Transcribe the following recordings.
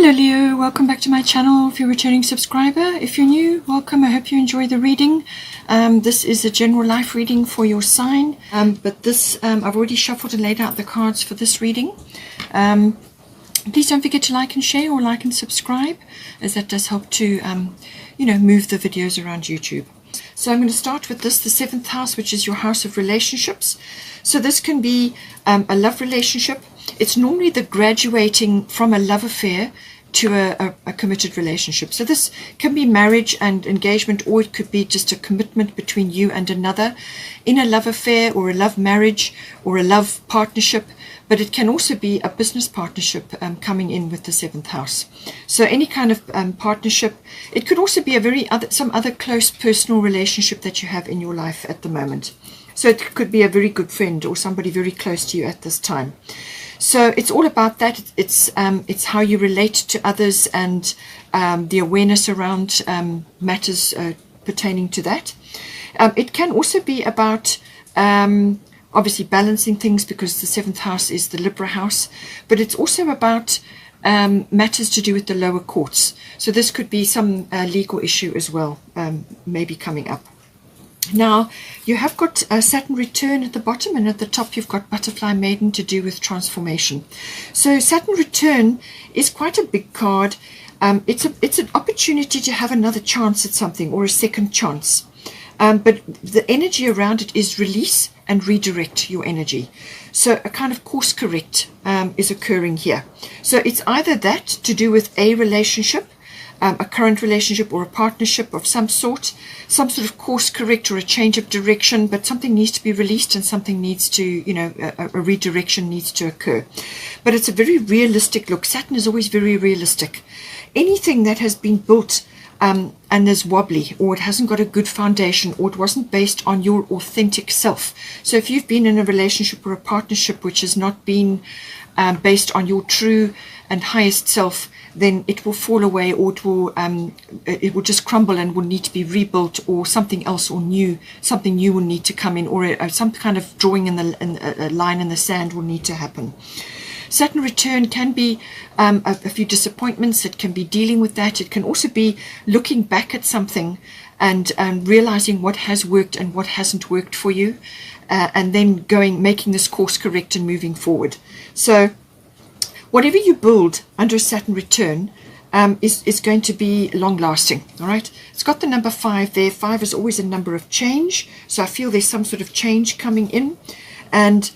Hello Leo, welcome back to my channel. If you're a returning subscriber, if you're new, welcome. I hope you enjoy the reading. This is a general life reading for your sign, but this I've already shuffled and laid out the cards for this reading. Please don't forget to like and share, or like and subscribe, as that does help to move the videos around YouTube. So I'm going to start with this, the 7th house, which is your house of relationships. So this can be a love relationship. It's normally the graduating from a love affair to a committed relationship. So this can be marriage and engagement, or it could be just a commitment between you and another in a love affair or a love marriage or a love partnership. But it can also be a business partnership coming in with the 7th house. So any kind of partnership. It could also be some other close personal relationship that you have in your life at the moment. So it could be a very good friend or somebody very close to you at this time. So it's all about that. It's how you relate to others and the awareness around matters pertaining to that. It can also be about obviously balancing things, because the 7th house is the Libra house, but it's also about matters to do with the lower courts. So this could be some legal issue as well, maybe coming up. Now, you have got Saturn return at the bottom, and at the top you've got butterfly maiden to do with transformation. So Saturn return is quite a big card. It's an opportunity to have another chance at something, or a second chance. But the energy around it is release and redirect your energy. So a kind of course correct is occurring here. So it's either that to do with a relationship, a current relationship, or a partnership of some sort of course correct or a change of direction, but something needs to be released and something needs to, a redirection needs to occur. But it's a very realistic look. Saturn is always very realistic. Anything that has been built and is wobbly, or it hasn't got a good foundation, or it wasn't based on your authentic self. So if you've been in a relationship or a partnership which has not been based on your true and highest self, then it will fall away, or it will just crumble and will need to be rebuilt, or something else, or something new will need to come in, or some kind of drawing in a line in the sand will need to happen. Saturn return can be a few disappointments. It can be dealing with that. It can also be looking back at something and realizing what has worked and what hasn't worked for you, and then making this course correct and moving forward. So whatever you build under Saturn return is going to be long lasting. All right. It's got the number 5 there. 5 is always a number of change. So I feel there's some sort of change coming in, and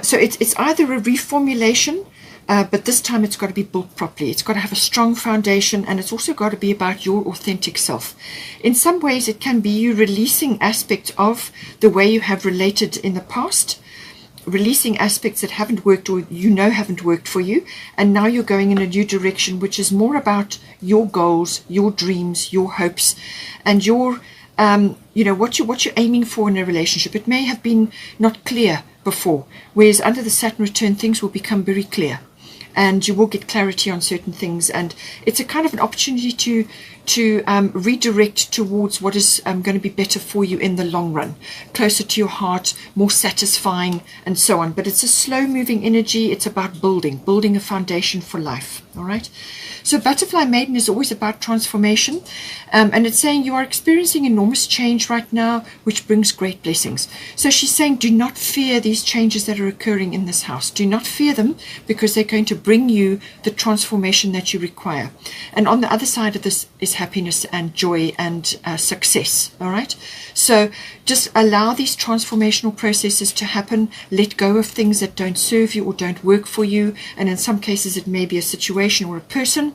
so it's either a reformulation, but this time it's got to be built properly. It's got to have a strong foundation, and it's also got to be about your authentic self. In some ways, it can be you releasing aspects of the way you have related in the past, releasing aspects that haven't worked, or haven't worked for you, and now you're going in a new direction, which is more about your goals, your dreams, your hopes, and your what you're aiming for in a relationship. It may have been not clear before, whereas under the Saturn return things will become very clear, and you will get clarity on certain things, and it's a kind of an opportunity to redirect towards what is going to be better for you in the long run, closer to your heart, more satisfying, and so on. But it's a slow moving energy. It's about building a foundation for life. All right. So butterfly maiden is always about transformation, and it's saying you are experiencing enormous change right now, which brings great blessings. So she's saying, do not fear these changes that are occurring in this house. Do not fear them, because they're going to bring you the transformation that you require. And on the other side of this is happiness and joy and success. All right. So just allow these transformational processes to happen. Let go of things that don't serve you or don't work for you. And in some cases, it may be a situation or a person,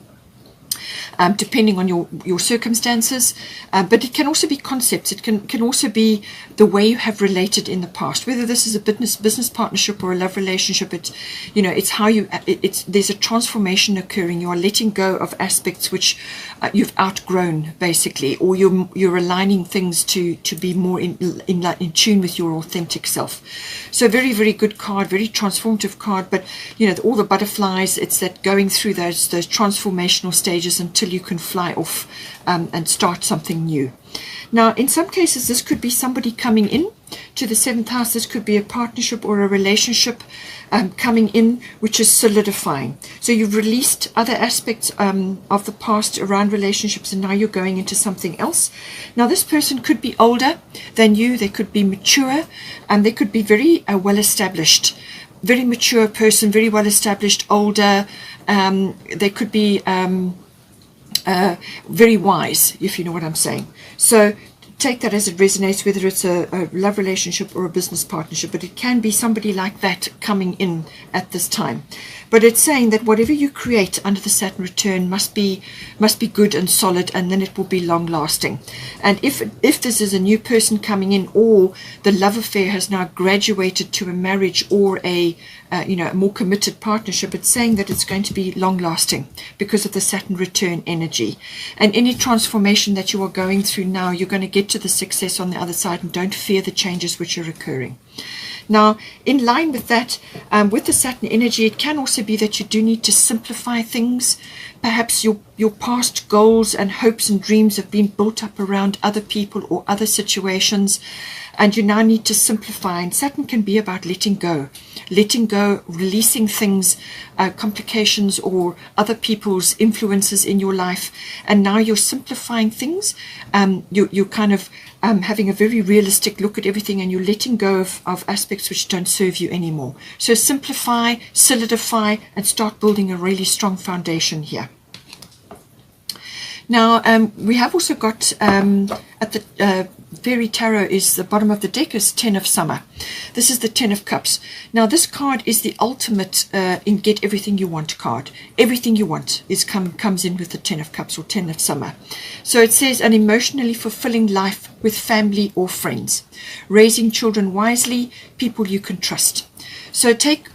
depending on your circumstances, but it can also be concepts. It can also be the way you have related in the past, whether this is a business partnership or a love relationship. It's how there's a transformation occurring. You are letting go of aspects which you've outgrown, basically, or you're aligning things to be more in tune with your authentic self. So very, very good card, very transformative card. But all the butterflies, it's that going through those transformational stages until you can fly off and start something new. Now, in some cases, this could be somebody coming in to the 7th house, this could be a partnership or a relationship coming in, which is solidifying. So you've released other aspects of the past around relationships, and now you're going into something else. Now this person could be older than you, they could be mature, and they could be very well established, very mature person, very well established, older. They could be very wise, if you know what I'm saying. So take that as it resonates, whether it's a love relationship or a business partnership, but it can be somebody like that coming in at this time. But it's saying that whatever you create under the Saturn return must be good and solid, and then it will be long lasting. And if this is a new person coming in, or the love affair has now graduated to a marriage or a more committed partnership, it's saying that it's going to be long lasting because of the Saturn return energy. And any transformation that you are going through now, you're going to get to the success on the other side, and don't fear the changes which are occurring. Now, in line with that, with the Saturn energy, it can also be that you do need to simplify things. Perhaps your past goals and hopes and dreams have been built up around other people or other situations, and you now need to simplify. And Saturn can be about letting go, releasing things, complications or other people's influences in your life. And now you're simplifying things. You're kind of having a very realistic look at everything, and you're letting go of aspects which don't serve you anymore. So simplify, solidify, and start building a really strong foundation here. Now, we have also got at the Fairy Tarot, is the bottom of the deck is 10 of Summer. This is the 10 of Cups. Now, this card is the ultimate in get everything you want card. Everything you want comes in with the 10 of Cups or 10 of Summer. So it says an emotionally fulfilling life with family or friends, raising children wisely, people you can trust. So take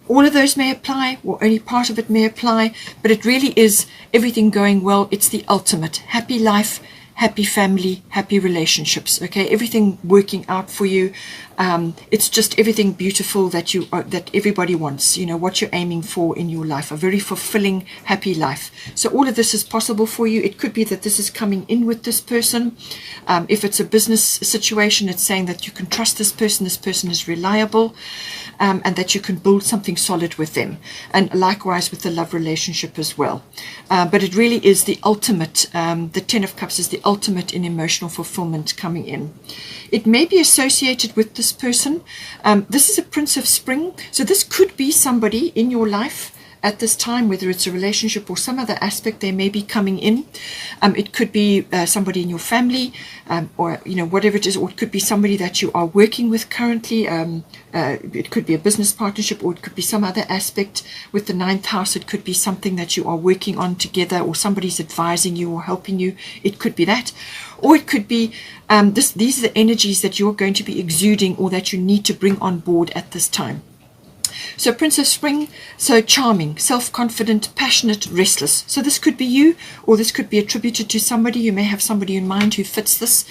all of those may apply, or only part of it may apply, but it really is everything going well. It's the ultimate happy life, happy family, happy relationships. Okay, everything working out for you. It's just everything beautiful that that everybody wants. You know what you're aiming for in your life, a very fulfilling, happy life. So all of this is possible for you. It could be that this is coming in with this person. If it's a business situation, it's saying that you can trust this person. This person is reliable, and that you can build something solid with them. And likewise with the love relationship as well. But it really is the ultimate. The 10 of Cups is the ultimate in emotional fulfillment coming in. It may be associated with this person. This is a Prince of Spring. So this could be somebody in your life at this time, whether it's a relationship or some other aspect they may be coming in. It could be somebody in your family, or whatever it is, or it could be somebody that you are working with currently. It could be a business partnership, or it could be some other aspect with the 9th house. It could be something that you are working on together, or somebody's advising you or helping you. It could be that, or it could be these are the energies that you're going to be exuding, or that you need to bring on board at this time. So Prince of Spring, so charming, self-confident, passionate, restless. So this could be you, or this could be attributed to somebody. You may have somebody in mind who fits this.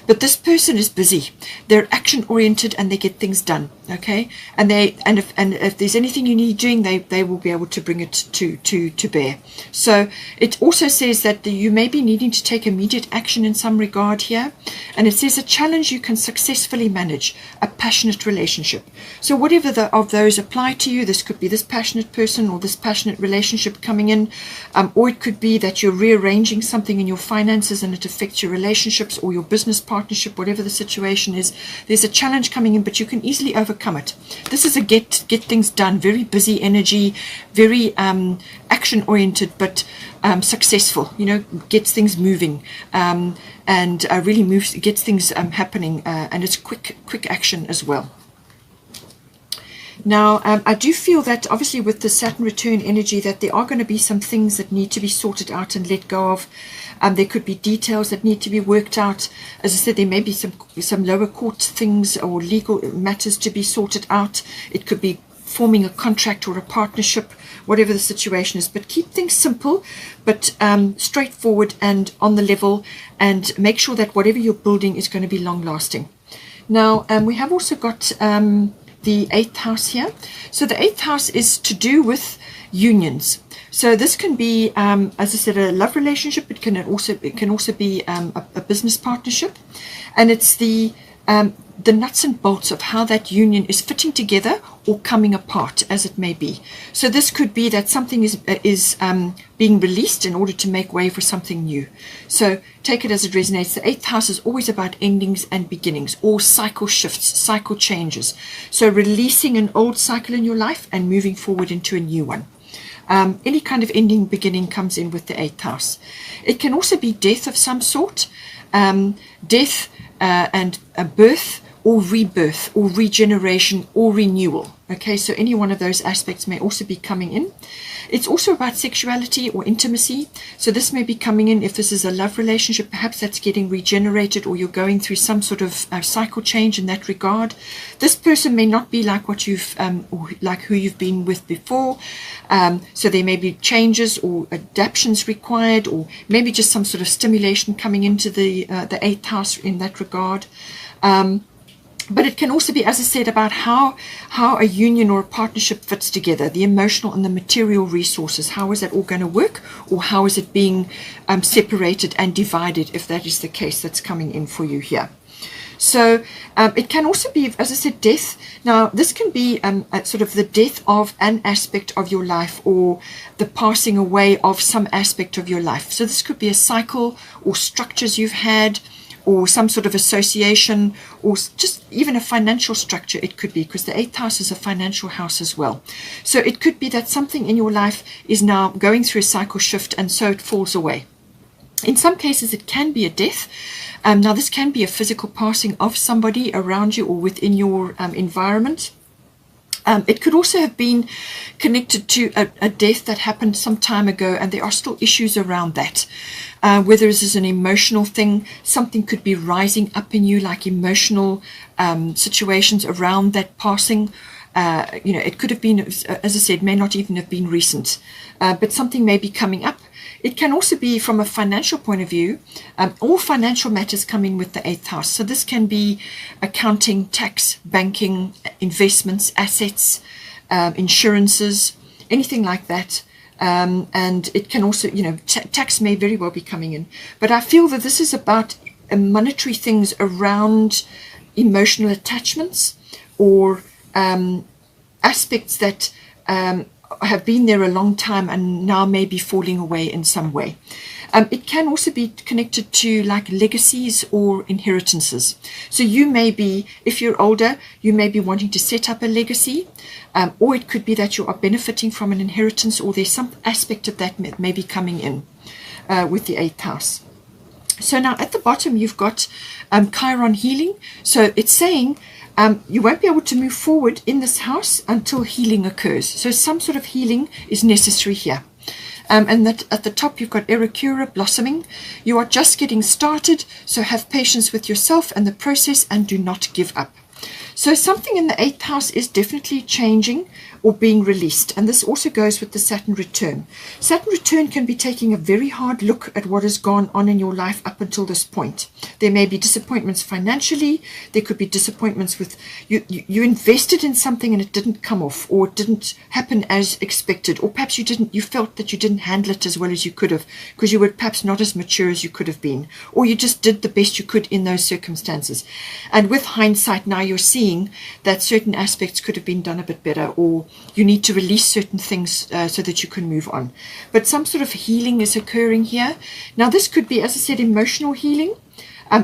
But this person is busy. They're action-oriented, and they get things done. Okay, and if there's anything you need doing, they will be able to bring it to bear. So it also says that you may be needing to take immediate action in some regard here, and it says a challenge you can successfully manage, a passionate relationship. So whatever of those apply to you, this could be this passionate person or this passionate relationship coming in, or it could be that you're rearranging something in your finances and it affects your relationships or your business partnership, whatever the situation is. There's a challenge coming in, but you can easily overcome it. This is a get things done, very busy energy, very action oriented, but successful, gets things moving, and really gets things happening, and it's quick action as well. Now, I do feel that obviously with the Saturn return energy that there are going to be some things that need to be sorted out and let go of. There could be details that need to be worked out. As I said, there may be some lower court things or legal matters to be sorted out. It could be forming a contract or a partnership, whatever the situation is. But keep things simple, but straightforward and on the level, and make sure that whatever you're building is going to be long lasting. Now, we have also got the 8th house here. So the 8th house is to do with unions. So this can be, as I said, a love relationship. It can also be a business partnership, and it's the the nuts and bolts of how that union is fitting together or coming apart, as it may be. So this could be that something is being released in order to make way for something new. So take it as it resonates. The 8th house is always about endings and beginnings, or cycle shifts, cycle changes. So releasing an old cycle in your life and moving forward into a new one. Any kind of ending, beginning comes in with the 8th house. It can also be death of some sort, death and a birth, or rebirth, or regeneration, or renewal. Okay, so any one of those aspects may also be coming in. It's also about sexuality or intimacy. So this may be coming in if this is a love relationship, perhaps that's getting regenerated, or you're going through some sort of cycle change in that regard. This person may not be like what you've, or like who you've been with before. So there may be changes or adaptations required, or maybe just some sort of stimulation coming into the 8th house in that regard. But it can also be, as I said, about how a union or a partnership fits together, the emotional and the material resources. How is that all going to work, or how is it being separated and divided, if that is the case that's coming in for you here. So it can also be, as I said, death. Now, this can be sort of the death of an aspect of your life, or the passing away of some aspect of your life. So this could be a cycle or structures you've had, or some sort of association, or just even a financial structure. It could be, because the 8th house is a financial house as well. So it could be that something in your life is now going through a cycle shift, and so it falls away. In some cases, it can be a death. Now, this can be a physical passing of somebody around you or within your environment. It could also have been connected to a death that happened some time ago, and there are still issues around that. Whether this is an emotional thing, something could be rising up in you, like emotional situations around that passing. It could have been, as I said, may not even have been recent, but something may be coming up. It can also be from a financial point of view. All financial matters come in with the 8th house. So this can be accounting, tax, banking, investments, assets, insurances, anything like that. And it can also, tax may very well be coming in. But I feel that this is about monetary things around emotional attachments, or aspects that have been there a long time and now may be falling away in some way. It can also be connected to like legacies or inheritances. So you may be, if you're older, you may be wanting to set up a legacy, or it could be that you are benefiting from an inheritance, or there's some aspect of that may be coming in with the 8th house. So now at the bottom, you've got Chiron healing. So it's saying you won't be able to move forward in this house until healing occurs. So some sort of healing is necessary here. And that at the top, you've got Eracura blossoming. You are just getting started, so have patience with yourself and the process, and do not give up. So something in the 8th house is definitely changing or being released. And this also goes with the Saturn return. Saturn return can be taking a very hard look at what has gone on in your life up until this point. There may be disappointments financially. There could be disappointments with you invested in something and it didn't come off, or it didn't happen as expected, or perhaps you felt that you didn't handle it as well as you could have, because you were perhaps not as mature as you could have been, or you just did the best you could in those circumstances. And with hindsight, now you're seeing that certain aspects could have been done a bit better, or you need to release certain things so that you can move on. But some sort of healing is occurring here. Now, this could be, as I said, emotional healing.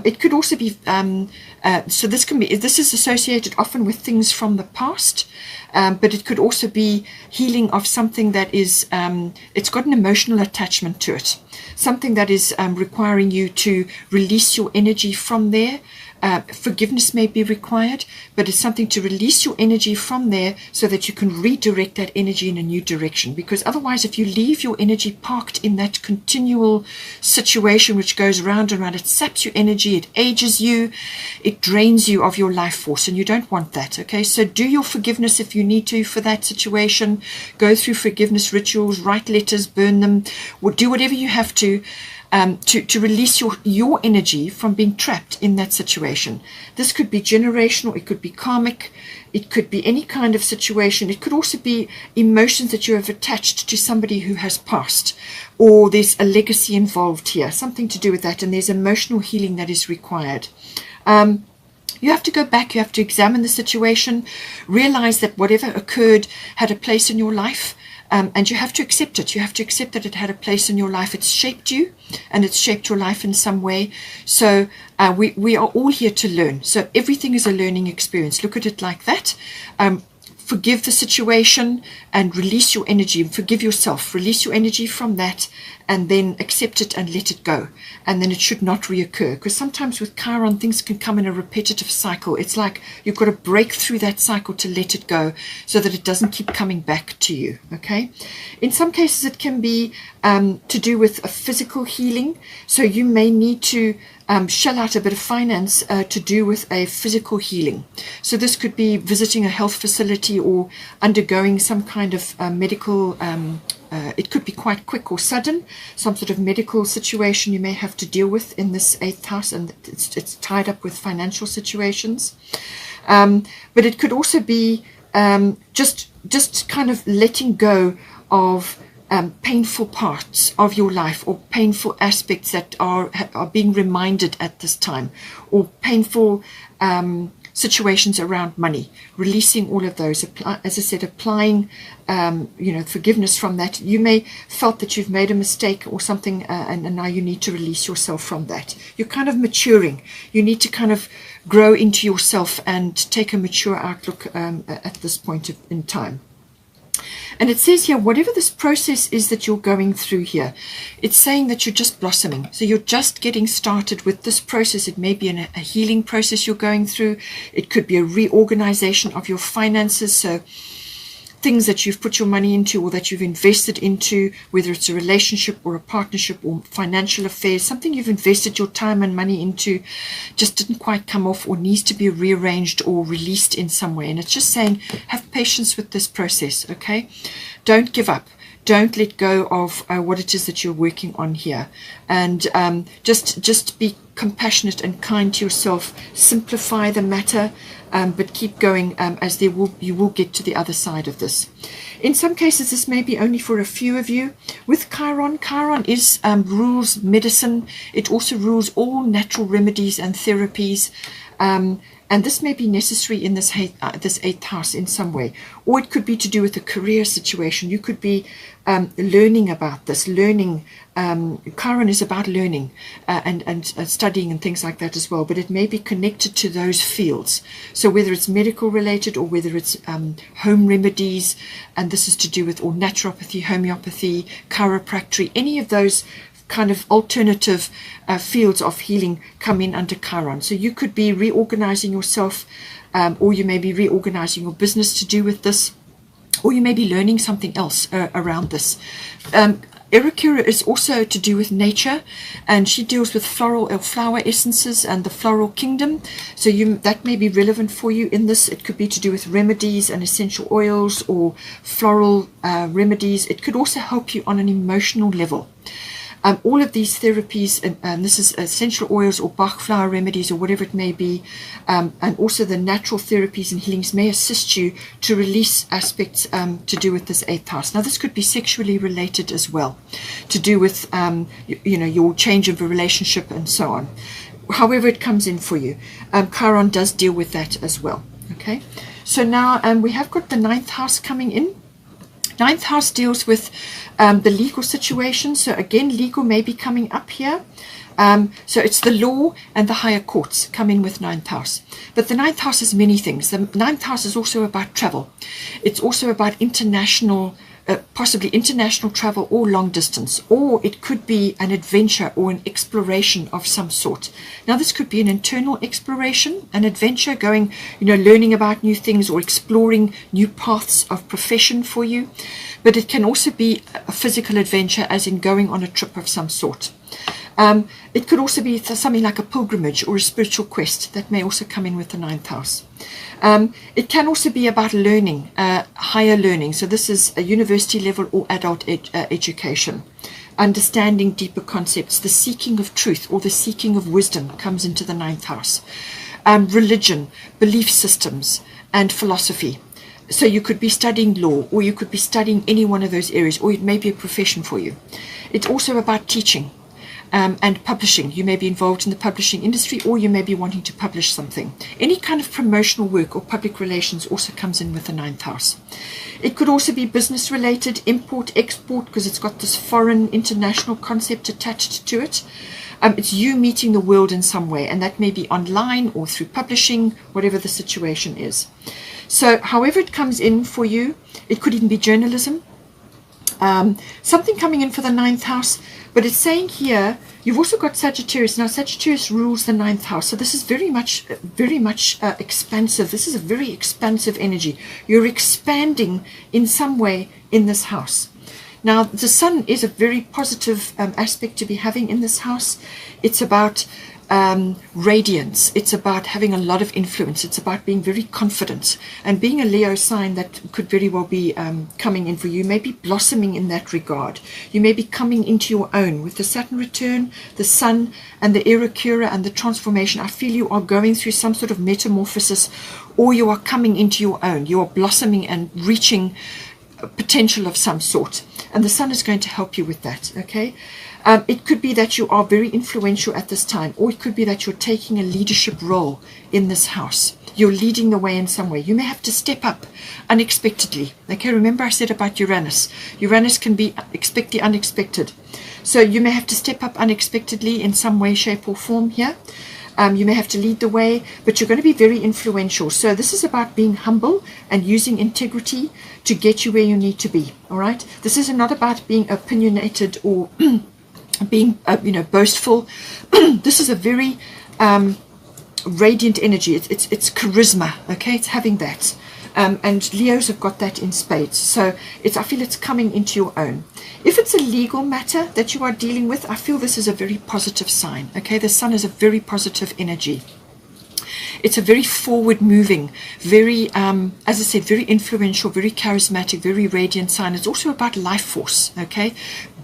It could also be, so this is associated often with things from the past, but it could also be healing of something that is, it's got an emotional attachment to it. Something that is requiring you to release your energy from there. Forgiveness may be required, but it's something to release your energy from there so that you can redirect that energy in a new direction. Because otherwise, if you leave your energy parked in that continual situation which goes round and round, it saps your energy, it ages you, it drains you of your life force, and you don't want that. Okay, so do your forgiveness if you need to for that situation. Go through forgiveness rituals, write letters, burn them, or do whatever you have to release your energy from being trapped in that situation. This could be generational, it could be karmic, it could be any kind of situation. It could also be emotions that you have attached to somebody who has passed, or there's a legacy involved here, something to do with that, and there's emotional healing that is required. You have to go back, you have to examine the situation, realize that whatever occurred had a place in your life, and you have to accept it. You have to accept that it had a place in your life. It's shaped you, and it's shaped your life in some way. So we are all here to learn. So everything is a learning experience. Look at it like that. Forgive the situation and release your energy. Forgive yourself. Release your energy from that, and then accept it and let it go. And then it should not reoccur. Because sometimes with Chiron, things can come in a repetitive cycle. It's like you've got to break through that cycle to let it go so that it doesn't keep coming back to you. Okay? In some cases, it can be to do with a physical healing. So you may need to shell out a bit of finance to do with a physical healing. So this could be visiting a health facility or undergoing some kind of medical, it could be quite quick or sudden, some sort of medical situation you may have to deal with in this 8th house, and it's tied up with financial situations. But it could also be just kind of letting go of painful parts of your life, or painful aspects that are being reminded at this time, or painful situations around money, releasing all of those. As I said, applying forgiveness from that. You may felt that you've made a mistake or something, and now you need to release yourself from that. You're kind of maturing. You need to kind of grow into yourself and take a mature outlook at this point in time. And it says here, whatever this process is that you're going through here, it's saying that you're just blossoming. So you're just getting started with this process. It may be a healing process you're going through. It could be a reorganization of your finances. So things that you've put your money into or that you've invested into, whether it's a relationship or a partnership or financial affairs, something you've invested your time and money into just didn't quite come off or needs to be rearranged or released in some way. And it's just saying, have patience with this process, okay? Don't give up. Don't let go of what it is that you're working on here. And just be compassionate and kind to yourself. Simplify the matter, but keep going, as you will get to the other side of this. In some cases, this may be only for a few of you. With Chiron, Chiron rules medicine. It also rules all natural remedies and therapies. And this may be necessary in this 8th house in some way. Or it could be to do with a career situation. You could be learning about this. Chiron is about learning and studying and things like that as well. But it may be connected to those fields. So whether it's medical related or whether it's home remedies, and this is to do with or naturopathy, homeopathy, chiropractic, any of those kind of alternative fields of healing come in under Chiron. So you could be reorganizing yourself, or you may be reorganizing your business to do with this, or you may be learning something else around this. Erikura is also to do with nature, and she deals with flower essences and the floral kingdom. So that may be relevant for you in this. It could be to do with remedies and essential oils or floral remedies. It could also help you on an emotional level. All of these therapies, and this is essential oils or Bach flower remedies or whatever it may be, and also the natural therapies and healings may assist you to release aspects to do with this 8th house. Now, this could be sexually related as well, to do with your change of a relationship and so on. However it comes in for you, Chiron does deal with that as well. Okay, so now we have got the 9th house coming in. 9th house deals with the legal situation. So again, legal may be coming up here. So it's the law and the higher courts come in with 9th house. But the 9th house is many things. The 9th house is also about travel. It's also about international, possibly international travel or long distance. Or it could be an adventure or an exploration of some sort. Now this could be an internal exploration, an adventure, going, learning about new things or exploring new paths of profession for you. But it can also be a physical adventure, as in going on a trip of some sort. It could also be something like a pilgrimage or a spiritual quest that may also come in with the 9th house. It can also be about learning, higher learning. So this is a university level or adult education. Understanding deeper concepts, the seeking of truth or the seeking of wisdom comes into the 9th house. Religion, belief systems, and philosophy. So you could be studying law, or you could be studying any one of those areas, or it may be a profession for you. It's also about teaching. and publishing. You may be involved in the publishing industry, or you may be wanting to publish something. Any kind of promotional work or public relations also comes in with the 9th house. It could also be business related, import, export, because it's got this foreign international concept attached to it. It's you meeting the world in some way, and that may be online or through publishing, whatever the situation is. So however it comes in for you, it could even be journalism. Something coming in for the 9th house, but it's saying here you've also got Sagittarius. Now Sagittarius rules the 9th house, so this is very much expansive. This is a very expansive energy. You're expanding in some way in this house. Now the sun is a very positive aspect to be having in this house. It's about radiance. It's about having a lot of influence. It's about being very confident, and being a Leo sign, that could very well be coming in for you. You may be blossoming in that regard. You may be coming into your own with the Saturn return, the sun, and the Era Cura and the transformation. I feel you are going through some sort of metamorphosis, or you are coming into your own. You are blossoming and reaching potential of some sort, and the sun is going to help you with that. Okay. It could be that you are very influential at this time, or it could be that you're taking a leadership role in this house. You're leading the way in some way. You may have to step up unexpectedly. Okay, remember I said about Uranus. Uranus can be expect the unexpected. So you may have to step up unexpectedly in some way, shape, or form here. You may have to lead the way, but you're going to be very influential. So this is about being humble and using integrity to get you where you need to be. All right. This is not about being opinionated or being boastful. This is a very radiant energy. It's charisma. Okay, it's having that, and Leos have got that in spades. So I feel it's coming into your own. If it's a legal matter that you are dealing with, I feel this is a very positive sign. Okay, the sun is a very positive energy. It's a very forward moving, very as I said, very influential, very charismatic, very radiant sign. It's also about life force. Okay,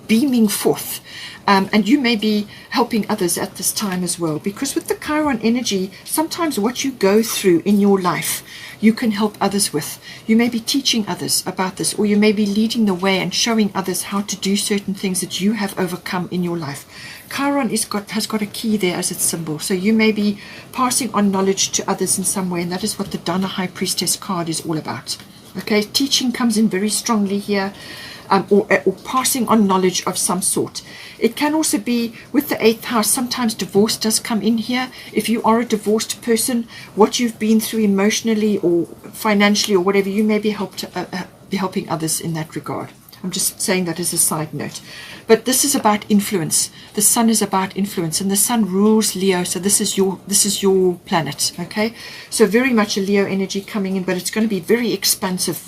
beaming forth. And you may be helping others at this time as well, because with the Chiron energy, sometimes what you go through in your life, you can help others with. You may be teaching others about this, or you may be leading the way and showing others how to do certain things that you have overcome in your life. Chiron has got a key there as its symbol, so you may be passing on knowledge to others in some way, and that is what the Dana High Priestess card is all about. Okay, teaching comes in very strongly here. Or passing on knowledge of some sort. It can also be with the 8th house. Sometimes divorce does come in here. If you are a divorced person, what you've been through emotionally or financially or whatever, you may be helping others in that regard. I'm just saying that as a side note. But this is about influence. The sun is about influence, and the sun rules Leo. So this is your planet. Okay, so very much a Leo energy coming in, but it's going to be very expansive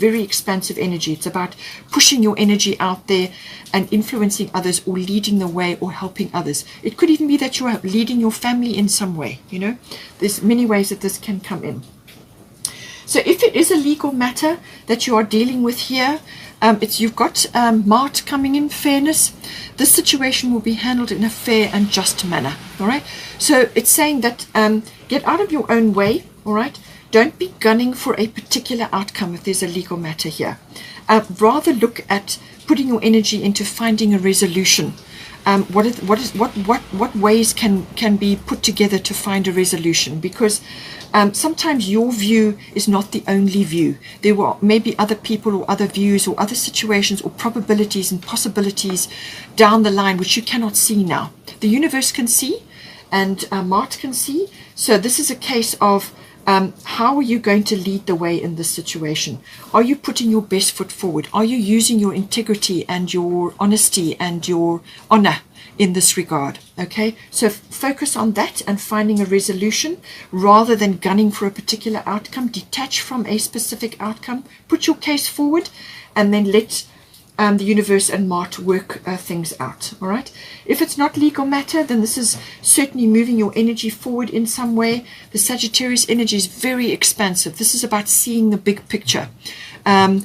energy. It's about pushing your energy out there and influencing others, or leading the way, or helping others. It could even be that you are leading your family in some way. There's many ways that this can come in. So if it is a legal matter that you are dealing with here, you've got Mart coming in, fairness. This situation will be handled in a fair and just manner. All right. So it's saying that get out of your own way. All right. Don't be gunning for a particular outcome if there's a legal matter here. Rather look at putting your energy into finding a resolution. What ways can be put together to find a resolution? Because sometimes your view is not the only view. There will maybe other people or other views or other situations or probabilities and possibilities down the line which you cannot see now. The universe can see, and Mart can see. So this is a case of how are you going to lead the way in this situation? Are you putting your best foot forward? Are you using your integrity and your honesty and your honor in this regard? Okay, so focus on that and finding a resolution rather than gunning for a particular outcome. Detach from a specific outcome, put your case forward, and then let the universe and Mart work things out. All right. If it's not legal matter, then this is certainly moving your energy forward in some way. The Sagittarius energy is very expansive. This is about seeing the big picture and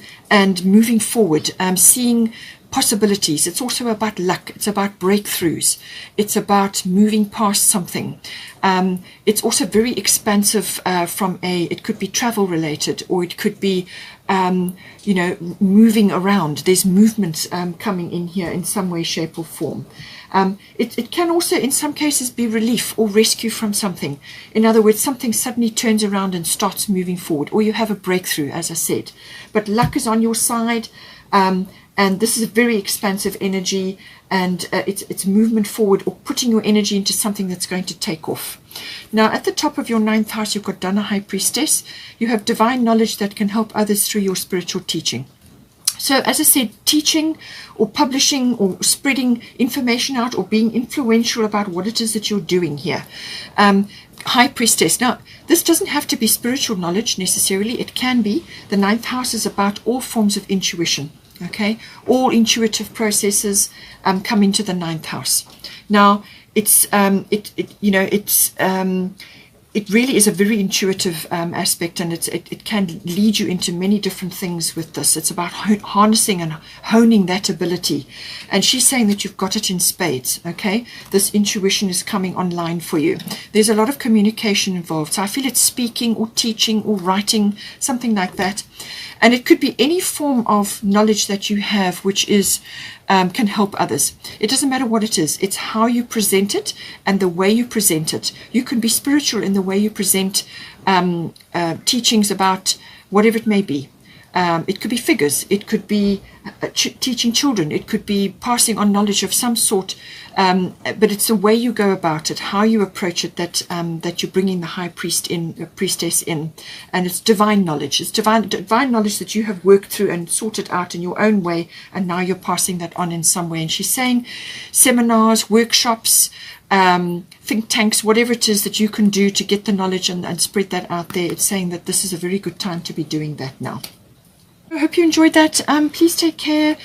moving forward, seeing possibilities. It's also about luck. It's about breakthroughs. It's about moving past something. It's also very expansive it could be travel related, or it could be you know, moving around. There's movement coming in here in some way, shape or form. It can also in some cases be relief or rescue from something. In other words, something suddenly turns around and starts moving forward, or you have a breakthrough, as I said. But luck is on your side, and this is a very expansive energy, and it's movement forward or putting your energy into something that's going to take off. Now, at the top of your 9th house, you've got Dana, High Priestess. You have divine knowledge that can help others through your spiritual teaching. So, as I said, teaching or publishing or spreading information out or being influential about what it is that you're doing here. High Priestess. Now, this doesn't have to be spiritual knowledge necessarily. It can be. The 9th house is about all forms of intuition. Okay, all intuitive processes come into the 9th house. Now, it really is a very intuitive aspect, and it can lead you into many different things with this. It's about harnessing and honing that ability. And she's saying that you've got it in spades, okay? This intuition is coming online for you. There's a lot of communication involved. So I feel it's speaking or teaching or writing, something like that. And it could be any form of knowledge that you have which is can help others. It doesn't matter what it is. It's how you present it and the way you present it. You can be spiritual in the way you present teachings about whatever it may be. It could be figures. It could be teaching children. It could be passing on knowledge of some sort. But it's the way you go about it, how you approach it, that you're bringing the high priestess in, and it's divine knowledge. It's divine knowledge that you have worked through and sorted out in your own way, and now you're passing that on in some way. And she's saying seminars, workshops, think tanks, whatever it is that you can do to get the knowledge and spread that out there. It's saying that this is a very good time to be doing that now. I hope you enjoyed that. Please take care.